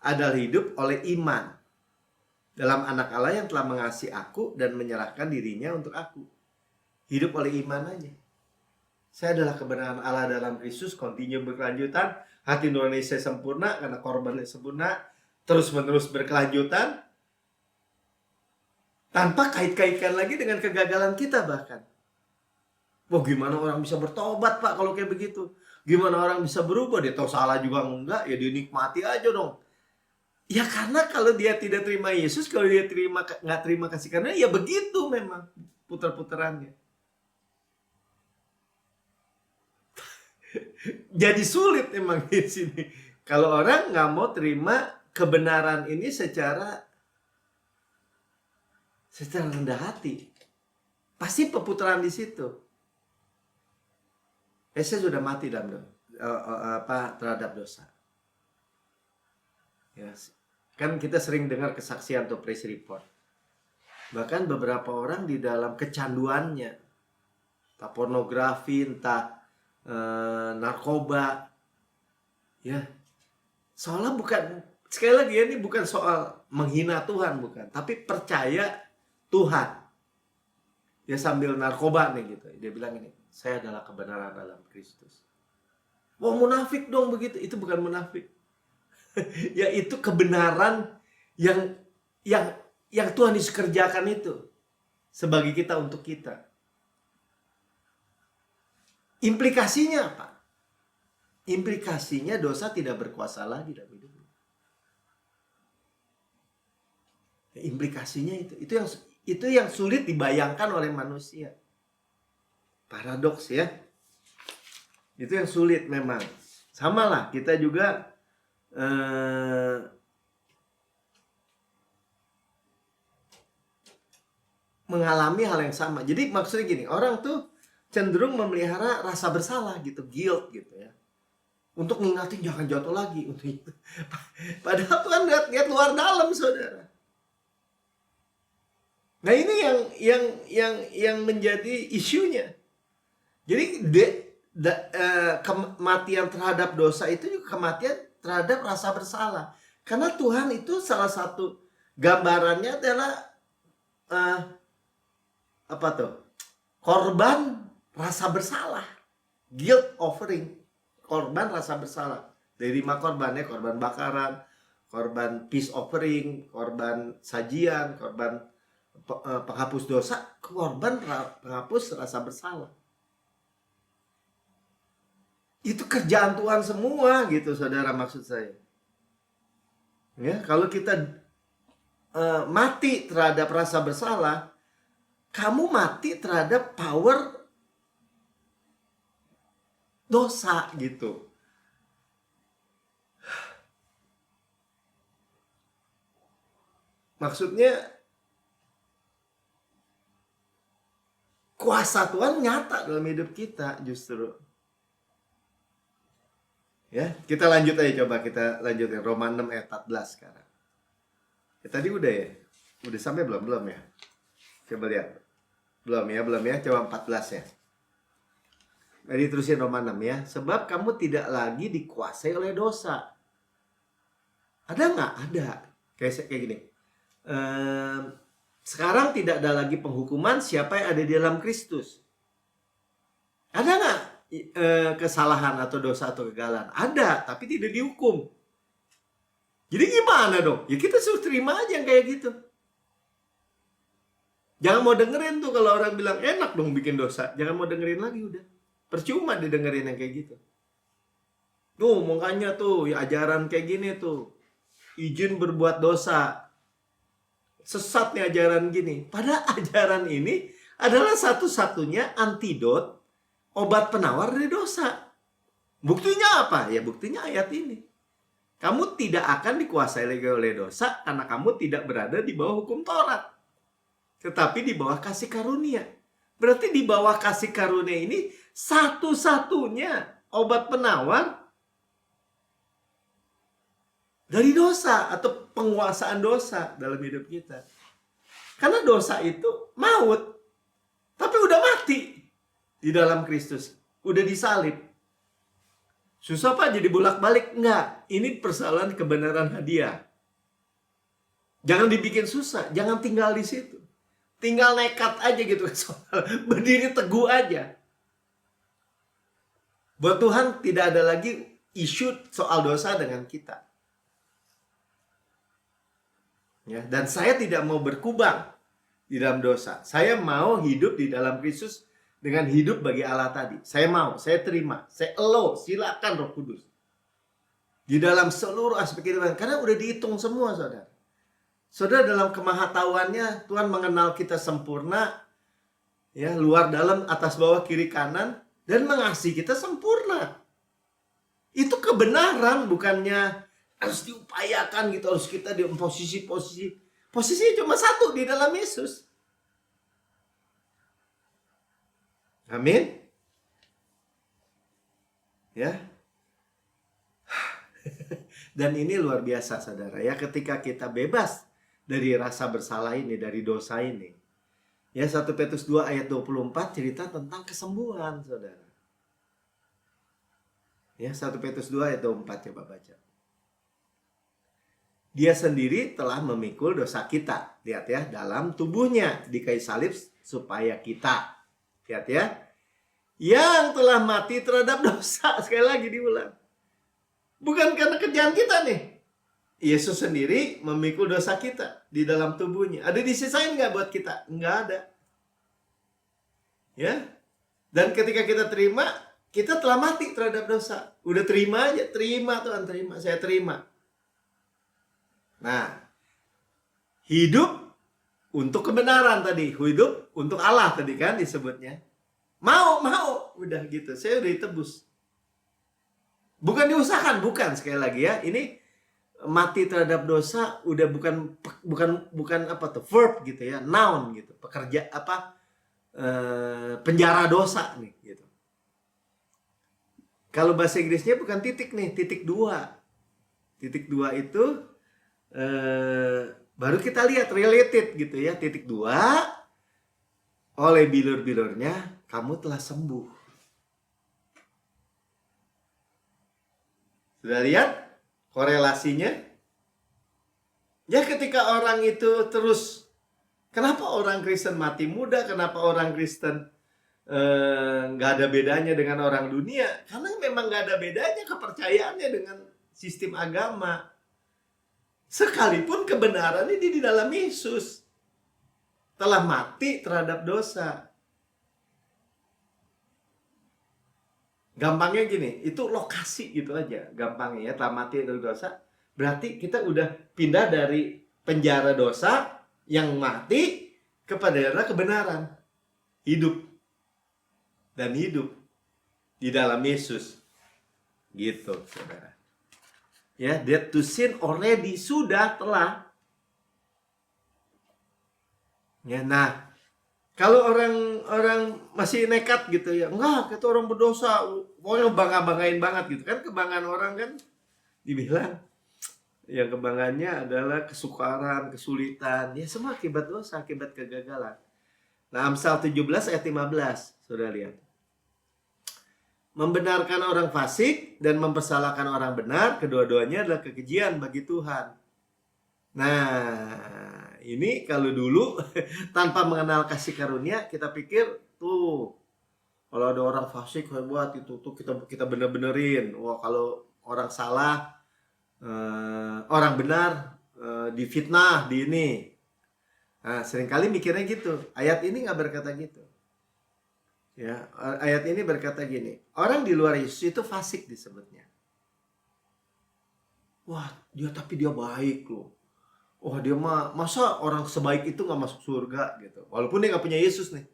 Adalah hidup oleh iman. Dalam anak Allah yang telah mengasihi aku dan menyerahkan dirinya untuk aku. Hidup oleh iman aja. Saya adalah kebenaran Allah dalam Kristus. Continue berkelanjutan. Hati nurani saya sempurna karena korbannya sempurna. Terus menerus berkelanjutan. Tanpa kait-kaitkan lagi dengan kegagalan kita bahkan. Wah gimana orang bisa bertobat Pak kalau kayak begitu? Gimana orang bisa berubah? Dia tahu salah juga enggak, ya dinikmati aja dong. Ya karena kalau dia tidak terima Yesus, kalau dia nggak terima kasih karunia, ya begitu memang putar-putarannya. Jadi sulit emang di sini. Kalau orang nggak mau terima kebenaran ini secara rendah hati, pasti perputaran di situ. Saya sudah mati dalam terhadap dosa. Ya, kan kita sering dengar kesaksian atau praise report. Bahkan beberapa orang di dalam kecanduannya, entah pornografi, entah narkoba, ya, soalnya bukan, sekali lagi ini bukan soal menghina Tuhan, bukan, tapi percaya Tuhan. Dia sambil narkoba nih gitu, dia bilang ini, saya adalah kebenaran dalam Kristus. Wah munafik dong begitu. Itu bukan munafik. Ya itu kebenaran yang Tuhan Yesus kerjakan itu sebagai kita untuk kita. Implikasinya apa? Implikasinya dosa tidak berkuasa lagi dalam hidup. Implikasinya itu yang sulit dibayangkan oleh manusia. Paradoks ya. Itu yang sulit memang. Sama lah kita juga mengalami hal yang sama. Jadi maksudnya gini, orang tuh cenderung memelihara rasa bersalah gitu, guilt gitu ya. Untuk ngingatin jangan jatuh lagi untuk itu. Padahal Tuhan lihat luar dalam, saudara. Nah ini yang menjadi isunya. Jadi kematian terhadap dosa itu juga kematian terhadap rasa bersalah. Karena Tuhan itu salah satu gambarannya adalah korban rasa bersalah, guilt offering, korban rasa bersalah. Dari 5 korban ya, korban bakaran, korban peace offering, korban sajian, korban penghapus dosa, korban penghapus rasa bersalah. Itu kerjaan Tuhan semua gitu, saudara, maksud saya. Ya, kalau kita mati terhadap rasa bersalah, kamu mati terhadap power dosa gitu. Maksudnya kuasa Tuhan nyata dalam hidup kita justru. Ya, kita lanjut aja, coba kita lanjutin Roma 6 ayat 14 sekarang. Ya, tadi udah ya? Udah sampai belum? Belum ya? Coba lihat. Belum ya? Coba 14 ya. Jadi terusin Roma 6 ya. Sebab kamu tidak lagi dikuasai oleh dosa. Ada nggak? Ada. Kayak gini. Sekarang tidak ada lagi penghukuman siapa yang ada di dalam Kristus. Ada nggak kesalahan atau dosa atau kegagalan? Ada, tapi tidak dihukum. Jadi gimana dong? Ya kita suruh terima aja yang kayak gitu. Jangan mau dengerin tuh kalau orang bilang enak dong bikin dosa. Jangan mau dengerin lagi udah. Percuma didengerin yang kayak gitu. Tuh makanya tuh ya ajaran kayak gini tuh. Izin berbuat dosa. Sesat nih ajaran gini. Padahal ajaran ini adalah satu-satunya antidot, obat penawar dari dosa. Buktinya apa? Ya buktinya ayat ini. Kamu tidak akan dikuasai lagi oleh dosa karena kamu tidak berada di bawah hukum Taurat. Tetapi di bawah kasih karunia. Berarti di bawah kasih karunia ini satu-satunya obat penawar dari dosa atau penguasaan dosa dalam hidup kita. Karena dosa itu maut. Tapi udah mati di dalam Kristus. Udah disalib. Susah Pak jadi bolak-balik? Enggak. Ini persoalan kebenaran hadiah. Jangan dibikin susah. Jangan tinggal di situ. Tinggal nekat aja gitu. Berdiri teguh aja. Buat Tuhan tidak ada lagi isu soal dosa dengan kita. Ya, dan saya tidak mau berkubang di dalam dosa. Saya mau hidup di dalam Kristus dengan hidup bagi Allah tadi. Saya mau, saya terima, saya allow, silakan Roh Kudus. Di dalam seluruh aspek kehidupan. Karena udah dihitung semua, saudara. Saudara, dalam kemahatauannya Tuhan mengenal kita sempurna. Ya, luar dalam, atas bawah, kiri kanan. Dan mengasihi kita sempurna. Itu kebenaran, bukannya harus diupayakan gitu, harus kita di posisi-posisi. Posisinya cuma satu di dalam Yesus. Amin. Ya. Dan ini luar biasa saudara ya, ketika kita bebas dari rasa bersalah ini, dari dosa ini. Ya, 1 Petrus 2 ayat 24 cerita tentang kesembuhan saudara. Ya, 1 Petrus 2 ayat 24 coba baca. Dia sendiri telah memikul dosa kita. Lihat ya, dalam tubuhnya di kayu salib supaya kita. Lihat ya. Yang telah mati terhadap dosa. Sekali lagi diulang. Bukan karena kerjaan kita nih. Yesus sendiri memikul dosa kita di dalam tubuhnya. Ada disisain nggak buat kita? Nggak ada. Ya. Dan ketika kita terima, kita telah mati terhadap dosa. Udah terima aja. Terima Tuhan, terima. Saya terima. Nah, hidup untuk kebenaran tadi, hidup untuk Allah tadi kan disebutnya. Mau, udah gitu. Saya udah ditebus. Bukan diusahakan, bukan sekali lagi ya. Ini mati terhadap dosa udah bukan apa tuh, verb gitu ya, noun gitu. Pekerja apa? Penjara dosa nih gitu. Kalau bahasa Inggrisnya bukan titik nih, titik 2. Titik 2 itu baru kita lihat related gitu ya. Titik 2, oleh bilur-bilurnya kamu telah sembuh. Sudah lihat korelasinya? Ya, ketika orang itu terus, kenapa orang Kristen mati muda? Kenapa orang Kristen nggak ada bedanya dengan orang dunia? Karena memang nggak ada bedanya kepercayaannya dengan sistem agama. Sekalipun kebenaran ini di dalam Yesus telah mati terhadap dosa. Gampangnya gini, itu lokasi gitu aja. Gampangnya ya, telah mati terhadap dosa. Berarti kita udah pindah dari penjara dosa yang mati kepada era kebenaran. Hidup. Dan hidup di dalam Yesus. Gitu, saudara. Ya, dead to sin already, sudah telah. Ya, nah, Kalau orang masih nekat gitu ya, enggak, kita orang berdosa, pokoknya bangga-banggain banget gitu kan. Kebanggaan orang kan dibilang yang kebanggaannya adalah kesukaran, kesulitan, ya semua akibat dosa, akibat kegagalan. Nah, Amsal 17 ayat 15, Saudara lihat. Membenarkan orang fasik dan mempersalahkan orang benar, kedua-duanya adalah kekejian bagi Tuhan. Nah, ini kalau dulu tanpa mengenal kasih karunia, kita pikir tuh kalau ada orang fasik hebat itu tuh kita bener-benerin. Wah, kalau orang salah, orang benar, difitnah, di ini. Nah, seringkali mikirnya gitu. Ayat ini nggak berkata gitu. Ya, ayat ini berkata gini, orang di luar Yesus itu fasik disebutnya. Wah, tapi dia baik loh. Wah, dia masa orang sebaik itu nggak masuk surga gitu. Walaupun dia nggak punya Yesus nih.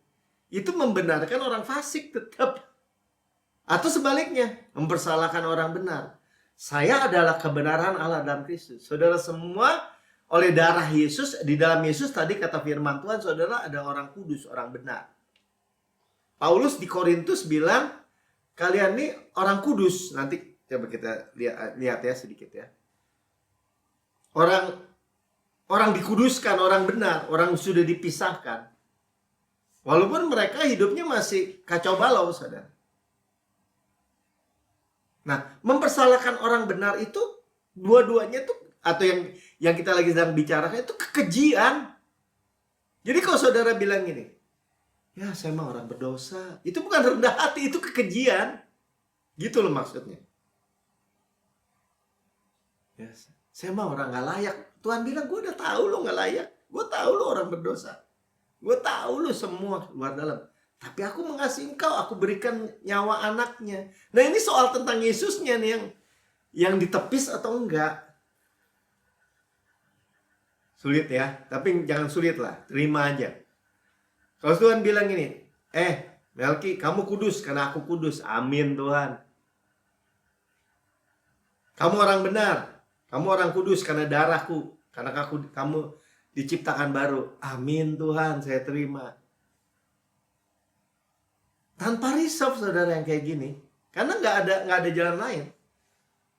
Itu membenarkan orang fasik tetap. Atau sebaliknya, mempersalahkan orang benar. Saya adalah kebenaran Allah dalam Kristus. Saudara semua oleh darah Yesus, di dalam Yesus tadi kata firman Tuhan, saudara ada orang kudus, orang benar. Paulus di Korintus bilang, kalian nih orang kudus. Nanti coba kita lihat ya sedikit ya. Orang dikuduskan, orang benar, orang sudah dipisahkan. Walaupun mereka hidupnya masih kacau balau, saudara. Nah, mempersalahkan orang benar itu dua-duanya tuh, atau yang kita lagi sedang bicarakan itu kekejian. Jadi kalau saudara bilang gini, ya saya mah orang berdosa, itu bukan rendah hati, itu kekejian. Gitu loh maksudnya. Ya, saya mah orang gak layak. Tuhan bilang, gue udah tahu lo gak layak. Gue tahu lo orang berdosa. Gue tahu lo semua luar dalam. Tapi aku mengasihi engkau, aku berikan nyawa anaknya. Nah, ini soal tentang Yesusnya nih yang ditepis atau enggak. Sulit ya, tapi jangan sulit lah, terima aja. Kalau Tuhan bilang gini, Melki, kamu kudus karena aku kudus. Amin Tuhan. Kamu orang benar, kamu orang kudus karena darahku, karena kamu diciptakan baru. Amin Tuhan, saya terima. Tanpa risau saudara yang kayak gini, karena nggak ada jalan lain.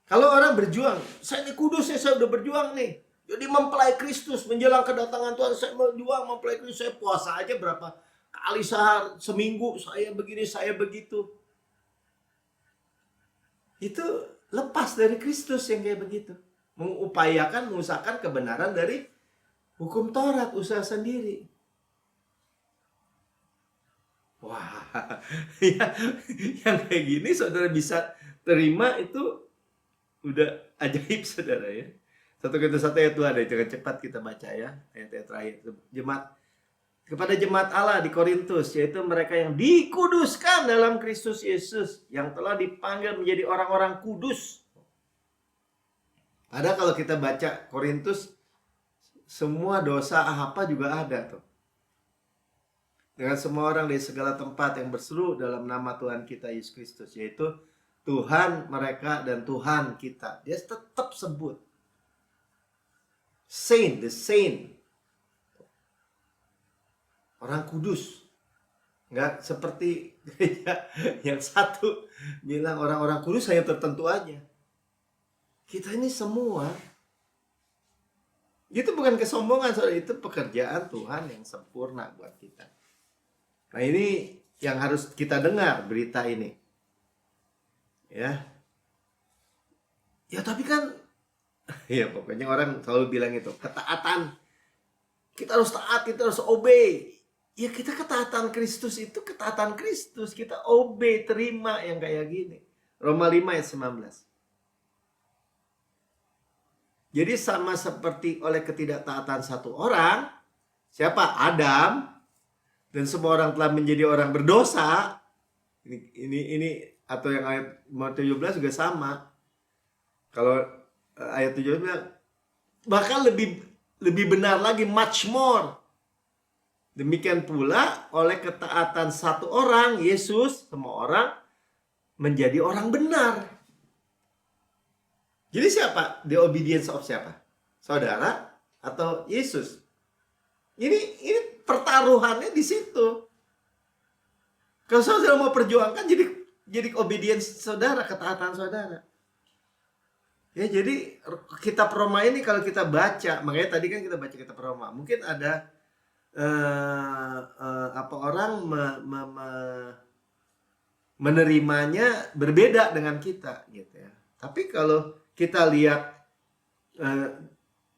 Kalau orang berjuang, saya ini kudus ya, saya udah berjuang nih. Jadi mempelai Kristus menjelang kedatangan Tuhan, saya berjuang mempelai Kristus, saya puasa aja berapa kali seminggu, saya begini, saya begitu. Itu lepas dari Kristus yang kayak begitu. Mengusahakan kebenaran dari hukum Taurat, usaha sendiri. Wah, ya, yang kayak gini saudara bisa terima itu udah ajaib saudara ya. 1 Korintus 1 ayat 2 ada, jangan cepat kita baca ya, ayat-ayat terakhir. Kepada jemaat Allah di Korintus, yaitu mereka yang dikuduskan dalam Kristus Yesus, yang telah dipanggil menjadi orang-orang kudus. Padahal kalau kita baca Korintus, semua dosa apa juga ada tuh. Dengan semua orang dari segala tempat yang berseru dalam nama Tuhan kita Yesus Kristus, yaitu Tuhan mereka dan Tuhan kita. Dia tetap sebut saint, the saint, orang kudus. Nggak seperti yang satu bilang orang-orang kudus hanya tertentu aja. Kita ini semua. Itu bukan kesombongan, saudara, itu pekerjaan Tuhan yang sempurna buat kita. Nah, ini yang harus kita dengar berita ini. Ya. Ya tapi kan ya pokoknya orang selalu bilang itu, ketaatan. Kita harus taat, kita harus obey. Ya kita ketaatan Kristus itu ketaatan Kristus. Kita obey, terima yang kayak gini. Roma 5 ayat 19. Jadi sama seperti oleh ketidaktaatan satu orang, siapa? Adam. Dan semua orang telah menjadi orang berdosa. Ini atau yang ayat 17 juga sama. Kalau ayat 17 bilang, bahkan lebih benar lagi, much more. Demikian pula oleh ketaatan satu orang, Yesus, semua orang menjadi orang benar. Jadi siapa? The obedience of siapa? Saudara atau Yesus? Ini pertaruhannya di situ. Kalau saudara mau perjuangkan, jadi obedience saudara, ketaatan saudara. Ya, jadi kitab Roma ini kalau kita baca, makanya tadi kan kita baca kitab Roma, mungkin ada orang menerimanya berbeda dengan kita, gitu ya. Tapi kalau kita lihat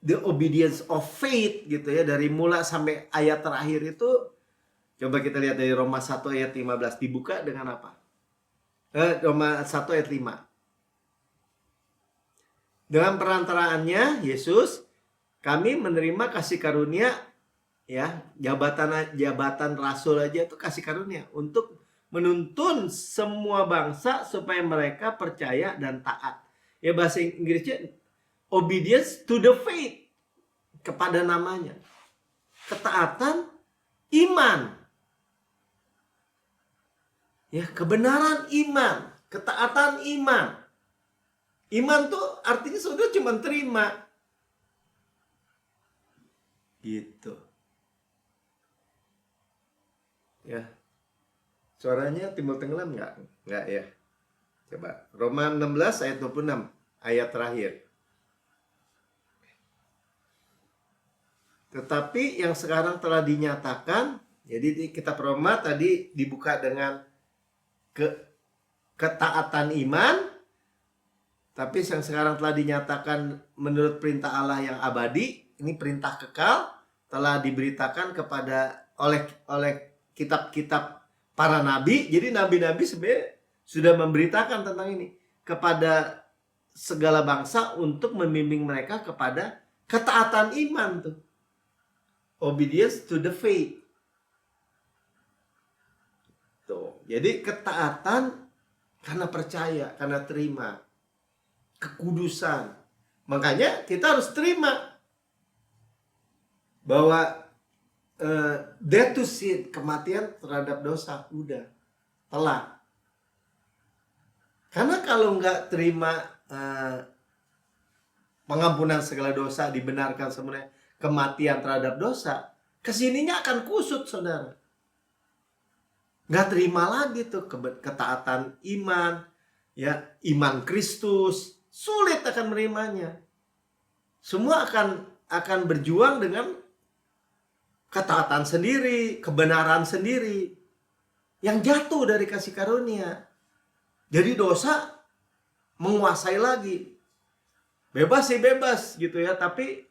the obedience of faith, gitu ya, dari mula sampai ayat terakhir itu, coba kita lihat dari Roma 1 ayat 15, dibuka dengan apa? Roma 1 ayat 5. Dengan perantaraannya Yesus, kami menerima kasih karunia, ya, jabatan rasul aja itu kasih karunia untuk menuntun semua bangsa supaya mereka percaya dan taat. Ya, bahasa Inggrisnya obedience to the faith, kepada namanya. Ketaatan iman. Ya, kebenaran iman, ketaatan iman. Iman tuh artinya saudara cuma terima. Gitu. Ya. Suaranya timbul tenggelam nggak? Nggak ya. Coba. Roma 16 ayat 26. Ayat terakhir. Tetapi yang sekarang telah dinyatakan, jadi di kitab Roma tadi dibuka dengan ketaatan iman, tapi yang sekarang telah dinyatakan menurut perintah Allah yang abadi, ini perintah kekal, telah diberitakan kepada oleh kitab-kitab para nabi. Jadi nabi-nabi sebenarnya sudah memberitakan tentang ini kepada segala bangsa untuk membimbing mereka kepada ketaatan iman tuh. Obedience to the faith. Tuh. Jadi ketaatan karena percaya, karena terima. Kekudusan. Makanya kita harus terima bahwa death to sin, kematian terhadap dosa, udah telah. Karena kalau nggak terima pengampunan segala dosa, dibenarkan semuanya, kematian terhadap dosa, kesininya akan kusut, saudara. Nggak terima lagi tuh ketaatan iman, ya, iman Kristus, sulit akan menerimanya. Semua akan berjuang dengan ketaatan sendiri, kebenaran sendiri, yang jatuh dari kasih karunia. Jadi dosa menguasai lagi. Bebas sih bebas gitu ya, tapi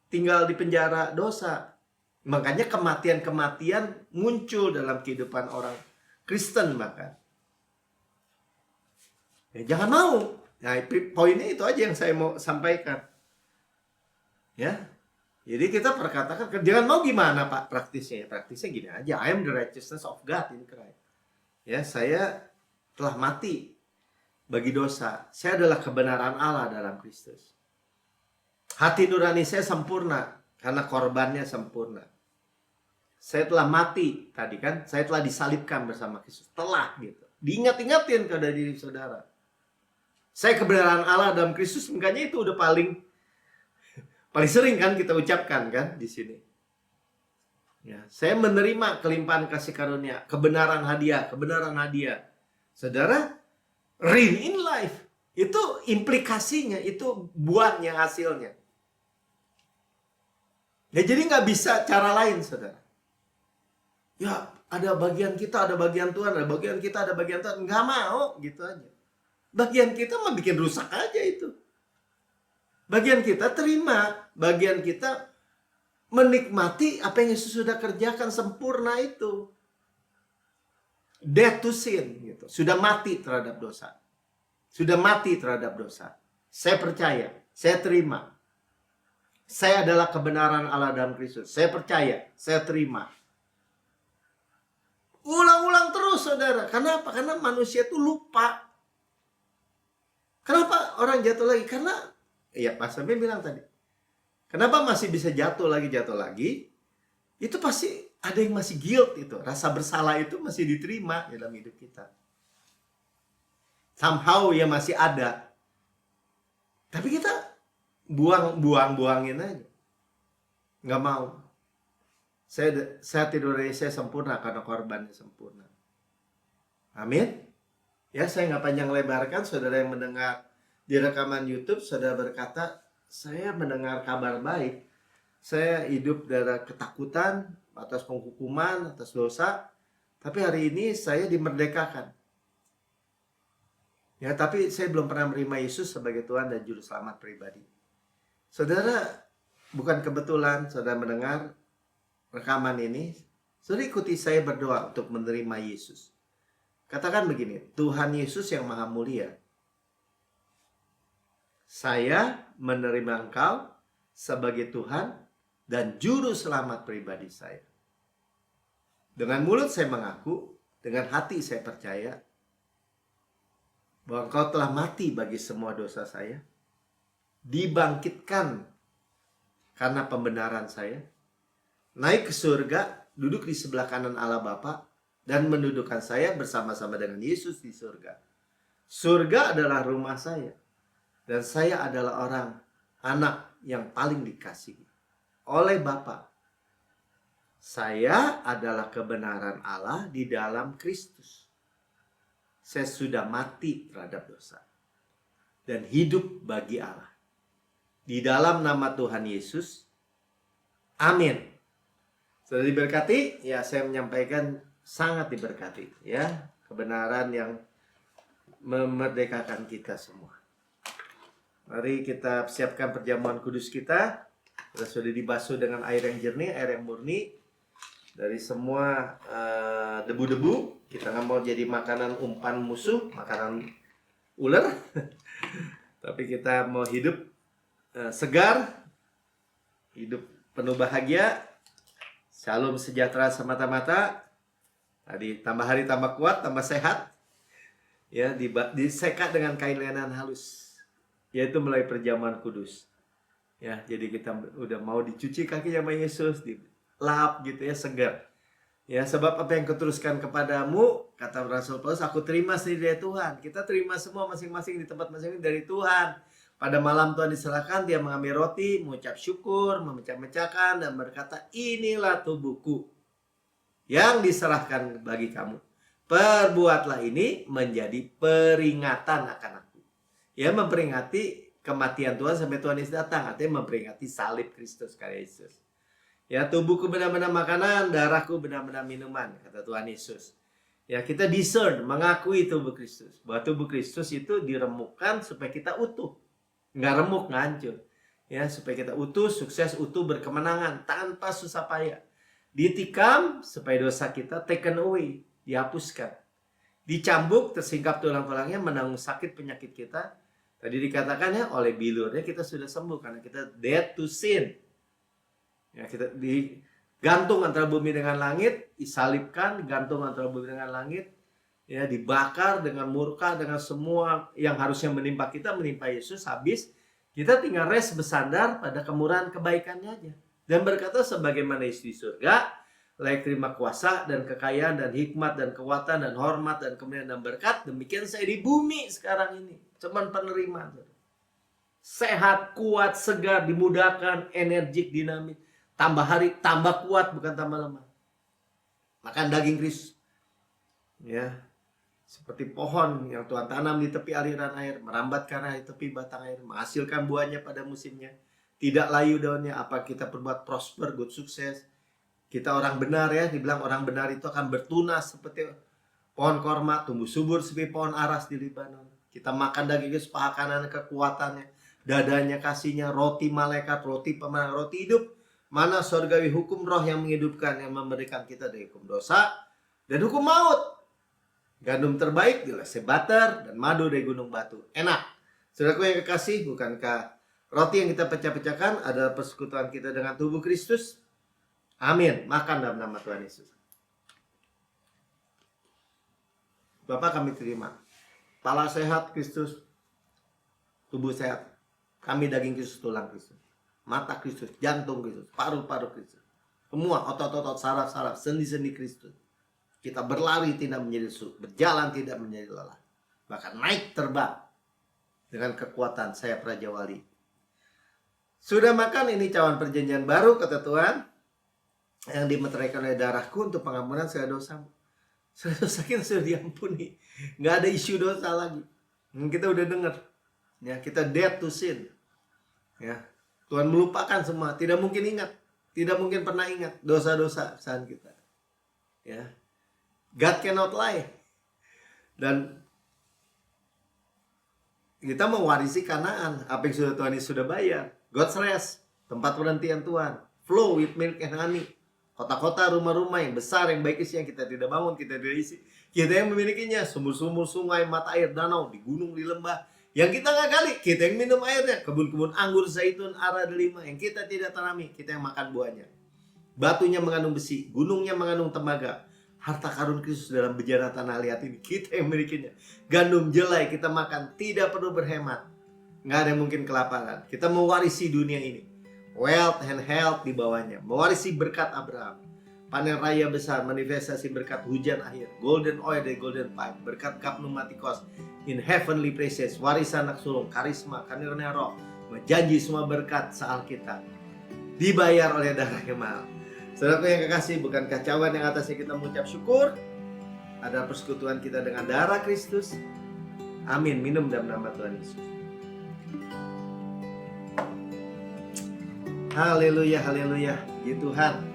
tinggal di penjara dosa. Makanya kematian-kematian muncul dalam kehidupan orang Kristen bahkan. Ya, jangan mau. Nah, poinnya itu aja yang saya mau sampaikan. Ya. Jadi kita perkatakan, jangan mau gimana Pak praktisnya? Praktisnya gini aja, I am the righteousness of God in Christ. Ya, saya telah mati bagi dosa. Saya adalah kebenaran Allah dalam Kristus. Hati nurani saya sempurna karena korbannya sempurna. Saya telah mati tadi kan, saya telah disalibkan bersama Kristus. Telah gitu. Diingat-ingatin kepada diri saudara. Saya kebenaran Allah dalam Kristus, makanya itu udah paling sering kan kita ucapkan kan di sini. Ya, saya menerima kelimpahan kasih karunia, kebenaran hadiah. Saudara, reign in life. Itu implikasinya, itu buahnya, hasilnya. Ya, jadi nggak bisa cara lain, saudara. Ya, ada bagian kita, ada bagian Tuhan, ada bagian kita, ada bagian Tuhan. Nggak mau, gitu aja. Bagian kita mah bikin rusak aja itu. Bagian kita terima, bagian kita menikmati apa yang Yesus sudah kerjakan sempurna itu. Death to sin, gitu. Sudah mati terhadap dosa. Sudah mati terhadap dosa. Saya percaya, saya terima. Saya adalah kebenaran Allah dalam Kristus. Saya percaya, saya terima. Ulang-ulang terus, saudara. Kenapa? Karena manusia itu lupa. Kenapa orang jatuh lagi? Karena, ya Pak Sambil bilang tadi, kenapa masih bisa jatuh lagi? Itu pasti ada yang masih guilt itu. Rasa bersalah itu masih diterima dalam hidup kita. Somehow ya masih ada. Tapi kita buangin aja. Nggak mau. Saya tidur saya sempurna karena korbannya sempurna. Amin. Ya, saya nggak panjang lebarkan. Saudara yang mendengar di rekaman YouTube, saudara berkata, saya mendengar kabar baik. Saya hidup dari ketakutan atas penghukuman, atas dosa. Tapi hari ini saya dimerdekakan. Ya, tapi saya belum pernah menerima Yesus sebagai Tuhan dan Juru Selamat pribadi. Saudara, bukan kebetulan saudara mendengar rekaman ini. Saudara ikuti saya berdoa untuk menerima Yesus. Katakan begini, Tuhan Yesus yang Maha Mulia, saya menerima Engkau sebagai Tuhan dan Juru Selamat pribadi saya. Dengan mulut saya mengaku, dengan hati saya percaya bahwa Engkau telah mati bagi semua dosa saya, dibangkitkan karena pembenaran saya, naik ke surga, duduk di sebelah kanan Allah Bapa, dan mendudukkan saya bersama-sama dengan Yesus di surga. Surga adalah rumah saya, dan saya adalah anak yang paling dikasihi oleh Bapa. Saya adalah kebenaran Allah di dalam Kristus. Saya sudah mati terhadap dosa dan hidup bagi Allah. Di dalam nama Tuhan Yesus. Amin. Sudah diberkati? Ya, saya menyampaikan sangat diberkati. Ya, kebenaran yang memerdekakan kita semua. Mari kita siapkan perjamuan kudus kita. Kita sudah dibasuh dengan air yang jernih, air yang murni. Dari semua debu-debu. Kita nggak mau jadi makanan umpan musuh, makanan ular. Tapi kita mau hidup segar, hidup penuh bahagia, shalom sejahtera semata-mata. Tadi tambah hari tambah kuat, tambah sehat. Ya, disekat dengan kain lenan halus, yaitu melalui perjamuan kudus. Ya, jadi kita udah mau dicuci kaki sama Yesus, dilap gitu ya, segar. Ya, sebab apa yang kuteruskan kepadamu, kata Rasul Paulus, aku terima sendiri dari Tuhan. Kita terima semua masing-masing di tempat masing-masing dari Tuhan. Pada malam Tuhan diserahkan, dia mengambil roti, mengucap syukur, memecah-mecahkan, dan berkata, inilah tubuhku yang diserahkan bagi kamu. Perbuatlah ini menjadi peringatan akan aku. Ya, memperingati kematian Tuhan sampai Tuhan Yesus datang. Artinya memperingati salib Kristus karya Yesus. Ya, tubuhku benar-benar makanan, darahku benar-benar minuman, kata Tuhan Yesus. Ya, kita discern, mengakui tubuh Kristus. Bahwa tubuh Kristus itu diremukkan supaya kita utuh. Nggak remuk, nggak hancur. Ya, supaya kita utuh, sukses, utuh, berkemenangan, tanpa susah payah. Ditikam, supaya dosa kita taken away, dihapuskan. Dicambuk, tersingkap tulang-tulangnya, menanggung sakit penyakit kita. Tadi dikatakan ya, oleh bilurnya kita sudah sembuh, karena kita dead to sin. Ya, kita digantung antara bumi dengan langit, disalibkan, digantung antara bumi dengan langit, ya, dibakar dengan murka, dengan semua yang harusnya menimpa kita, menimpa Yesus, habis. Kita tinggal rest bersandar pada kemurahan kebaikannya aja. Dan berkata, sebagaimana Yesus di surga, layak terima kuasa dan kekayaan dan hikmat dan kekuatan dan hormat dan kemuliaan dan berkat, demikian saya di bumi sekarang ini. Cuman penerima. Sehat, kuat, segar, dimudahkan, energik, dinamis. Tambah hari, tambah kuat, bukan tambah lemah. Makan daging Kristus. Ya, seperti pohon yang Tuhan tanam di tepi aliran air, merambat karena di tepi batang air, menghasilkan buahnya pada musimnya. Tidak layu daunnya, apa kita berbuat prosper, good sukses. Kita orang benar ya, dibilang orang benar itu akan bertunas seperti pohon korma, tumbuh subur seperti pohon aras di Libanon. Kita makan daging Kristus, paha kanan kekuatannya, dadanya kasihnya, roti malaikat, roti pemenang, roti hidup. Mana surgawi hukum roh yang menghidupkan, yang memberikan kita dari hukum dosa dan hukum maut. Gandum terbaik di lesser butter dan madu dari gunung batu. Enak. Saudaraku yang kekasih, bukankah roti yang kita pecah-pecahkan adalah persekutuan kita dengan tubuh Kristus? Amin. Makan dalam nama Tuhan Yesus. Bapak, kami terima. Kepala sehat Kristus, tubuh sehat. Kami daging Kristus, tulang Kristus. Mata Kristus, jantung Kristus, paru-paru Kristus. Semua otot-otot, saraf-saraf, sendi-sendi Kristus. Kita berlari tidak menjadi lesu, berjalan tidak menjadi lelah. Bahkan naik terbang dengan kekuatan sayap Raja Wali. Sudah makan, ini cawan perjanjian baru, kata Tuhan. yang dimeteraikan oleh darahku untuk pengampunan segala dosa. Segala dosa kita sudah diampuni. Nggak ada isu dosa lagi. Kita udah dengar. Ya, kita dead to sin. Ya, Tuhan melupakan semua. Tidak mungkin ingat. Tidak mungkin pernah ingat dosa-dosa kesalahan kita. Ya, God cannot lie. Dan kita mewarisi Kanaan. Apa yang sudah Tuhan sudah bayar. God's rest, tempat perhentian Tuhan. Flow with milk and honey. Kota-kota, rumah-rumah yang besar, yang baik isi, yang kita tidak bangun, kita tidak isi. Kita yang memilikinya. Sumur-sumur, sungai, mata air, danau, di gunung, di lembah. Yang kita nggak gali, kita yang minum airnya. Kebun-kebun anggur, zaitun, ara, delima. Yang kita tidak tanami, kita yang makan buahnya. Batunya mengandung besi, gunungnya mengandung tembaga. Harta karun Kristus dalam bejana tanah liat ini, kita yang memilikinya. Gandum jelai kita makan, tidak perlu berhemat. Nggak ada yang mungkin kelaparan. Kita mewarisi dunia ini. Wealth and health di bawahnya. Mewarisi berkat Abraham. Panen raya besar, manifestasi berkat hujan akhir. Golden oil dari golden pipe. Berkat kap pneumatikos. In heavenly places. Warisan anak sulung, karisma, karunia roh. Menjanji semua berkat saat kita dibayar oleh darah yang mahal. Saudaraku yang kekasih, bukan kacauan yang atasnya kita mengucap syukur. Ada persekutuan kita dengan darah Kristus. Amin. Minum dalam nama Tuhan Yesus. Haleluya, haleluya. Ya Tuhan.